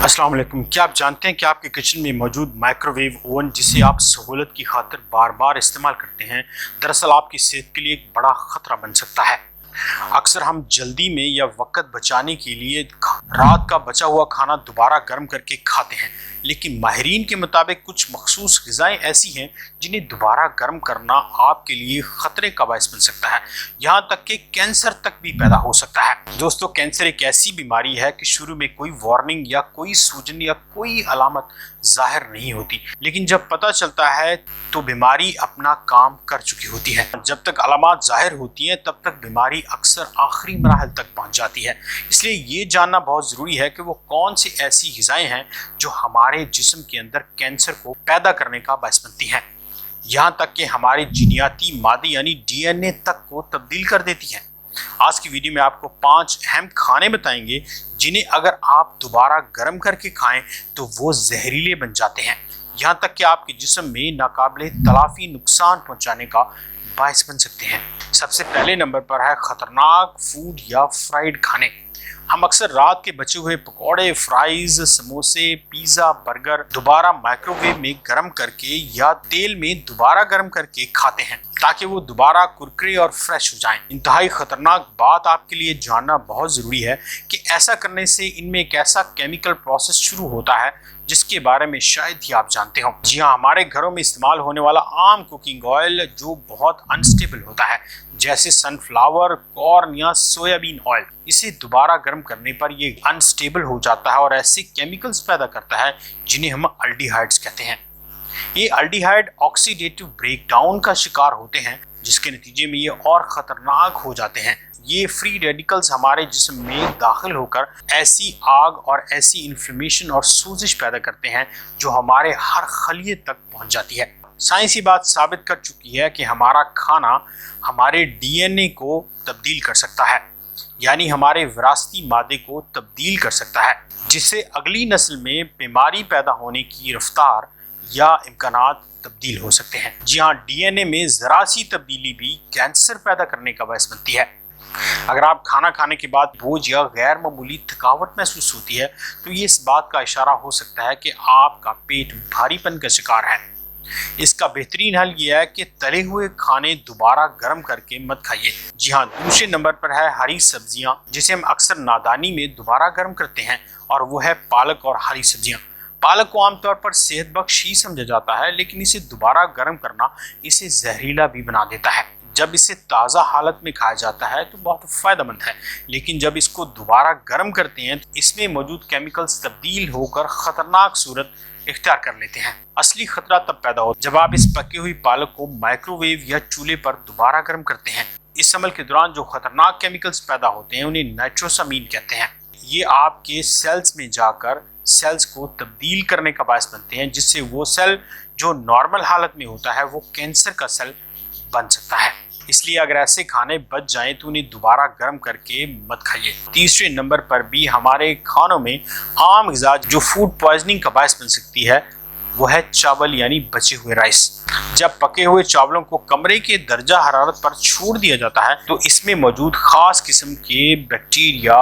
अस्सलाम वालेकुम। क्या आप जानते हैं कि आपके किचन में मौजूद माइक्रोवेव ओवन जिसे आप सहूलत की खातिर बार बार इस्तेमाल करते हैं, दरअसल आपकी सेहत के लिए एक बड़ा ख़तरा बन सकता है। अक्सर हम जल्दी में या वक्त बचाने के लिए रात का बचा हुआ खाना दोबारा गर्म करके खाते हैं, लेकिन माहिरीन के मुताबिक कुछ मखसूस ग़िज़ाएँ ऐसी हैं जिन्हें दोबारा गर्म करना आपके लिए ख़तरे का बायस बन सकता है, यहाँ तक कि कैंसर तक भी पैदा हो सकता है। दोस्तों, कैंसर एक ऐसी बीमारी है कि शुरू में कोई वार्निंग या कोई सूजन या कोई अलामत ज़ाहिर नहीं होती, लेकिन जब पता चलता है तो बीमारी अपना काम कर चुकी होती है। जब तक अलामत ज़ाहिर होती हैं तब तक बीमारी अक्सर आखिरी मराहल तक पहुंच जाती है। इसलिए ये जानना बहुत ज़रूरी है कि वो कौन सी ऐसी ग़िज़ाएँ हैं जो हमारे जिस्म के अंदर कैंसर को पैदा करने का बायस बनती हैं, यहाँ तक कि हमारे जीनियाती मादे यानी DNA तक को तब्दील कर देती हैं। आज की वीडियो में आपको 5 अहम खाने बताएंगे जिन्हें अगर आप दोबारा गर्म करके खाएं तो वो जहरीले बन जाते हैं, यहाँ तक कि आपके जिस्म में नाकाबिले तलाफी नुकसान पहुंचाने का बायस बन सकते हैं। सबसे पहले नंबर पर है खतरनाक फूड या फ्राइड खाने। हम अक्सर रात के बचे हुए पकौड़े, फ्राइज, समोसे, पिज़्ज़ा, बर्गर दोबारा माइक्रोवेव में गर्म करके या तेल में दोबारा गर्म करके खाते हैं ताकि वो दोबारा कुरकुरे और फ्रेश हो जाएं। इंतहाई खतरनाक बात आपके लिए जानना बहुत ज़रूरी है कि ऐसा करने से इनमें एक ऐसा केमिकल प्रोसेस शुरू होता है जिसके बारे में शायद ही आप जानते हो। जी हाँ, हमारे घरों में इस्तेमाल होने वाला आम कुकिंग ऑयल जो बहुत अनस्टेबल होता है, जैसे सनफ्लावर, कॉर्न या सोयाबीन ऑयल, इसे दोबारा गर्म करने पर ये अनस्टेबल हो जाता है और ऐसे केमिकल्स पैदा करता है जिन्हें हम अल्डिहाइड्स कहते हैं। ये अल्डिहाइड ऑक्सीडेटिव ब्रेकडाउन का शिकार होते हैं, जिसके नतीजे में ये और ख़तरनाक हो जाते हैं। ये फ्री रेडिकल्स हमारे जिस्म में दाखिल होकर ऐसी आग और ऐसी इन्फ्लेमेशन और सूजिश पैदा करते हैं जो हमारे हर खलिए तक पहुंच जाती है। साइंसी बात साबित कर चुकी है कि हमारा खाना हमारे DNA को तब्दील कर सकता है, यानी हमारे विरासती मादे को तब्दील कर सकता है, जिससे अगली नस्ल में बीमारी पैदा होने की रफ्तार या इम्कानात तब्दील हो सकते हैं। जी हाँ, DNA में ज़रा सी तब्दीली भी कैंसर पैदा करने का बायस बनती है। अगर आप खाना खाने के बाद बोझ या गैर मामूली थकावट महसूस होती है तो ये इस बात का इशारा हो सकता है कि आपका पेट भारीपन का शिकार है। इसका बेहतरीन हल यह है कि तले हुए खाने दोबारा गर्म करके मत खाइए। जी हाँ, दूसरे नंबर पर है हरी सब्जियां, जिसे हम अक्सर नादानी में दोबारा गर्म करते हैं, और वो है पालक और हरी सब्जियां। पालक को आमतौर पर सेहत बख्श ही समझा जाता है, लेकिन इसे दोबारा गर्म करना इसे जहरीला भी बना देता है। जब इसे ताज़ा हालत में खाया जाता है तो बहुत फ़ायदेमंद है, लेकिन जब इसको दोबारा गर्म करते हैं तो इसमें मौजूद केमिकल्स तब्दील होकर ख़तरनाक सूरत इख्तियार कर लेते हैं। असली खतरा तब पैदा होता है जब आप इस पकी हुई पालक को माइक्रोवेव या चूल्हे पर दोबारा गर्म करते हैं। इस अमल के दौरान जो खतरनाक केमिकल्स पैदा होते हैं उन्हें नाइट्रोसामीन कहते हैं। ये आपके सेल्स में जाकर सेल्स को तब्दील करने का बायस बनते हैं, जिससे वो सेल जो नॉर्मल हालत में होता है वो कैंसर का सेल बन सकता है। इसलिए अगर ऐसे खाने बच जाएं तो उन्हें दोबारा गर्म करके मत खाइए। तीसरे नंबर पर भी हमारे खानों में आम ग़िज़ा जो फूड पॉइजनिंग का बायस बन सकती है वो है चावल यानी बचे हुए राइस। जब पके हुए चावलों को कमरे के दर्जा हरारत पर छोड़ दिया जाता है तो इसमें मौजूद खास किस्म के बैक्टीरिया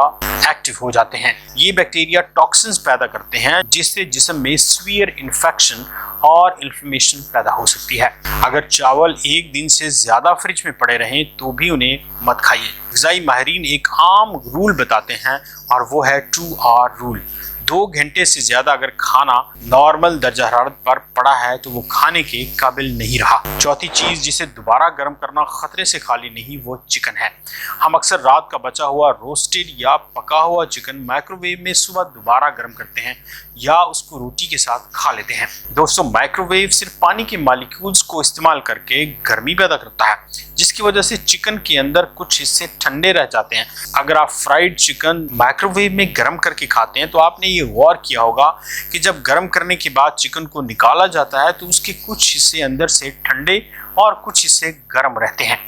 एक्टिव हो जाते हैं। ये बैक्टीरिया टॉक्सिन्स पैदा करते हैं जिससे जिस्म में सीवियर इन्फेक्शन और इन्फ्लेमेशन पैदा हो सकती है। अगर चावल एक दिन से ज़्यादा फ्रिज में पड़े रहें तो भी उन्हें मत खाइए। ग़िज़ाई माहिरीन एक आम रूल बताते हैं और वो है 2 आवर रूल। 2 घंटे से ज़्यादा अगर खाना नॉर्मल दर्जा हरारत पर पड़ा है तो वो खाने के काबिल नहीं रहा। चौथी चीज़ जिसे दोबारा गर्म करना ख़तरे से खाली नहीं, वो चिकन है। हम अक्सर रात का बचा हुआ रोस्टेड या पका हुआ चिकन माइक्रोवेव में सुबह दोबारा गर्म करते हैं या उसको रोटी के साथ खा लेते हैं। दोस्तों, माइक्रोवेव सिर्फ पानी के मॉलिक्यूल्स को इस्तेमाल करके गर्मी पैदा करता है, जिसकी वजह से चिकन के अंदर कुछ हिस्से ठंडे रह जाते हैं। अगर आप फ्राइड चिकन माइक्रोवेव में गर्म करके खाते हैं तो आपने ये गौर किया होगा कि जब गर्म करने के बाद चिकन को निकाला जाता है तो उसके कुछ हिस्से अंदर से ठंडे और कुछ हिस्से गर्म रहते हैं।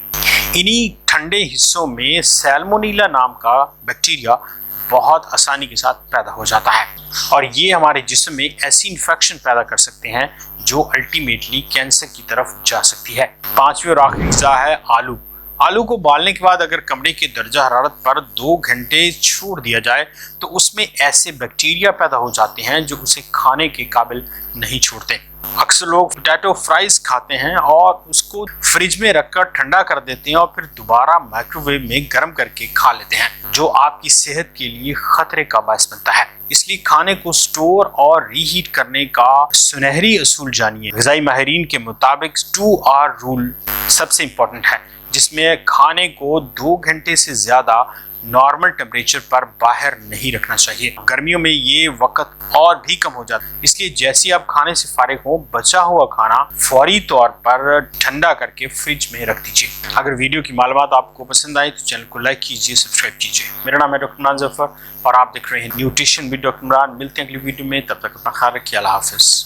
इन्हीं ठंडे हिस्सों में सैल्मोनेला नाम का बैक्टीरिया बहुत आसानी के साथ पैदा हो जाता है और ये हमारे जिस्म में ऐसी इन्फेक्शन पैदा कर सकते हैं जो अल्टीमेटली कैंसर की तरफ जा सकती है। 5वीं और आखिरी ग़िज़ा है आलू। आलू को उबालने के बाद अगर कमरे की दर्जा हरारत पर 2 घंटे छोड़ दिया जाए तो उसमें ऐसे बैक्टीरिया पैदा हो जाते हैं जो उसे खाने के काबिल नहीं छोड़ते। अक्सर लोग पोटैटो फ्राइज खाते हैं और उसको फ्रिज में रखकर ठंडा कर देते हैं और फिर दोबारा माइक्रोवेव में गर्म करके खा लेते हैं, जो आपकी सेहत के लिए खतरे का बायस बनता है। इसलिए खाने को स्टोर और रीहीट करने का सुनहरी असूल जानिए। ग़िज़ाई माहिरीन के मुताबिक 2R रूल सबसे इम्पोर्टेंट है, जिसमें खाने को 2 घंटे से ज़्यादा नॉर्मल टेम्परेचर पर बाहर नहीं रखना चाहिए। गर्मियों में ये वक्त और भी कम हो जाता है, इसलिए जैसे आप खाने से फारिग हो बचा हुआ खाना फौरी तौर पर ठंडा करके फ्रिज में रख दीजिए। अगर वीडियो की मालूमात आपको पसंद आई तो चैनल को लाइक कीजिए, सब्सक्राइब कीजिए। मेरा नाम है डॉक्टर इमरान जफर और आप देख रहे हैं न्यूट्रिशन विद डॉक्टर इमरान। मिलते हैं अगली वीडियो में, तब तक अपना ख्याल रखिए। अल्लाह हाफिज़।